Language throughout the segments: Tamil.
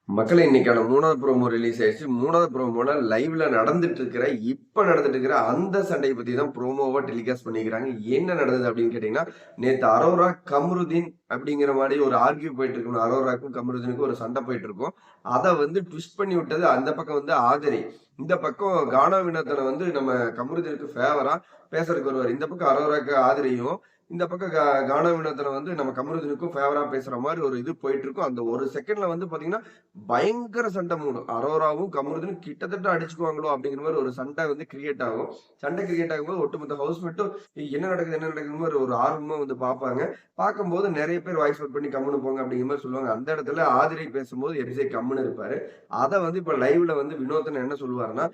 மக்களே இன்னைக்கான 3வது ப்ரோமோ ரிலீஸ் ஆயிடுச்சு. 3வது ப்ரோமோல லைவ்ல இப்ப நடந்துட்டு இருக்கிற அந்த சண்டைய பத்தி தான் ப்ரோமோவா டெலிகாஸ்ட் பண்ணிக்கிறாங்க. என்ன நடந்தது அப்படின்னு கேட்டீங்கன்னா, நேத்து அரோரா, கமருதீன் அப்படிங்கிற மாரி ஒரு ஆர்கியூ போயிட்டு இருக்கும். அரோராக்கும் கமருதீனுக்கும் ஒரு சண்டை போயிட்டு இருக்கும். அத ட்விஸ்ட் பண்ணி விட்டது அந்த பக்கம் ஆதிரை. இந்த பக்கம் கானா வினோதன நம்ம கமருதீனுக்கு ஃபேவரா பேசுறதுக்கு வருவாரு. இந்த பக்கம் அரோராக்கு ஆதிரையும், இந்த பக்கம் கானா வினோதன நம்ம கமருதீனுக்கும் ஃபேவரா பேசுற மாரி ஒரு இது போயிட்டு இருக்கும். அந்த ஒரு செகண்ட்ல பாத்தீங்கன்னா பயங்கர சண்டை மூடும். அரோராவும் கமருதீனும் கிட்டத்தட்ட அடிச்சுக்குவாங்களோ அப்படிங்கிற மாதிரி ஒரு சண்டை கிரியேட் ஆகும். சண்டை கிரியேட் ஆகும்போது ஒட்டுமொத்த ஹவுஸ்மேட்டும் என்ன நடக்குது என்ன நடக்குது மாதிரி ஒரு ஆர்வமா பார்ப்பாங்க. பார்க்கும்போது நிறைய பேர் வாய்ஸ் அவுட் பண்ணி கம்முன்னு போங்க அப்படிங்கிற மாதிரி சொல்லுவாங்க. அந்த இடத்துல ஆதிரை பேசும்போது எஃப்ஜே கம்முன்னு இருப்பாரு. அதை இப்ப லைவ்ல வினோதன் என்ன சொல்லுவாருன்னா,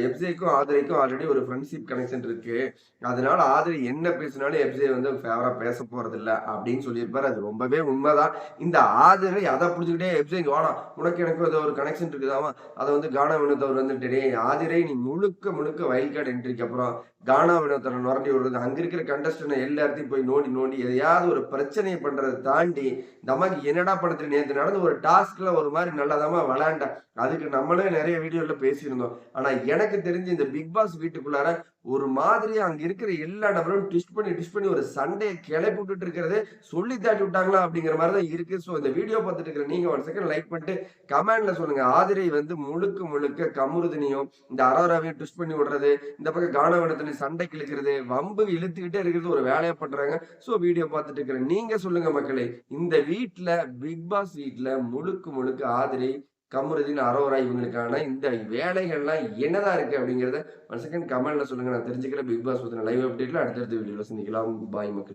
எஃப்ஜேக்கும் ஆதிரைக்கும் ஆல்ரெடி ஒரு ஃப்ரெண்ட்ஷிப் கனெக்ஷன் இருக்கு. அதனால ஆதிரை என்ன பேசினாலும் எஃப்ஜே ஃபேவரா பேச போறது இல்ல அப்படின்னு சொல்லியிருப்பாரு. அது ரொம்பவே உண்மைதான். இந்த ஆதிரை அதை புடிச்சுக்கிட்டே எஃப்ஜே வாடா உனக்கு எனக்கு ஏதோ ஒரு கனெக்ஷன் இருக்குதாமா அதை கானா வினோத் அவர் வந்துட்டு ஆதிரை நீ முழுக்க முழுக்க வைல்ட் கார்டு என்ட்ரிக்கு அப்புறம் கானா வினோத்தனை நுரண்டி விடுறது அங்க இருக்கிற கண்டஸ்டன் எல்லாத்தையும் போய் நோண்டி நோண்டி எதையாவது ஒரு பிரச்சனையை பண்றதை தாண்டி இந்த அம்மாக்கு என்னடா படத்துல நேற்று நடந்த ஒரு டாஸ்க்ல ஒரு மாதிரி நல்லாதாமா விளையாண்ட அதுக்கு நம்மளே நிறைய வீடியோல பேசியிருந்தோம். ஆனா எனக்கு தெரிஞ்சு இந்த பிக் பாஸ் வீட்டுக்குள்ளார ஒரு மாதிரி அங்க இருக்கிற எல்லா நபரும் ட்விஸ்ட் பண்ணி ஒரு சண்டையை கிளப்பி விட்டுட்டு இருக்கிறதே சொல்லி தாட்டி விட்டாங்களா அப்படிங்கிற மாதிரி தான் இருக்கு. ஸோ இந்த வீடியோ பார்த்துட்டு இருக்கிற நீங்க ஒரு செகண்ட் லைக் பண்ணிட்டு கமெண்ட்ல சொல்லுங்க. ஆதிரை முழுக்க முழுக்க கமுருதினியும் இந்த அரோராவையும் ட்விஸ்ட் பண்ணி விடுறது, இந்த பக்கம் கானவனத்தினை சண்டைக்கு இழுக்கிறது, வம்பு இழுத்துக்கிட்டே இருக்கிறது ஒரு வேலையா பண்றாங்க. ஸோ வீடியோ பார்த்துட்டு இருக்கிற நீங்க சொல்லுங்க மக்களே, இந்த வீட்டுல பிக் பாஸ் வீட்டுல முழுக்க முழுக்க ஆதிரை கமருதீன் அரோரா இவங்களுக்கான இந்த வேலைகள்லாம் என்னதான் இருக்கு அப்படிங்கிறத ஒன் செகண்ட் கமெண்ட்ல சொல்லுங்க. நான் தெரிஞ்சுக்கிறேன். பிக் பாஸ் பத்தின லைவ் அப்டேட்ல அடுத்தடுத்த வீடியோல சந்திக்கலாம். பாய் மக்கள்.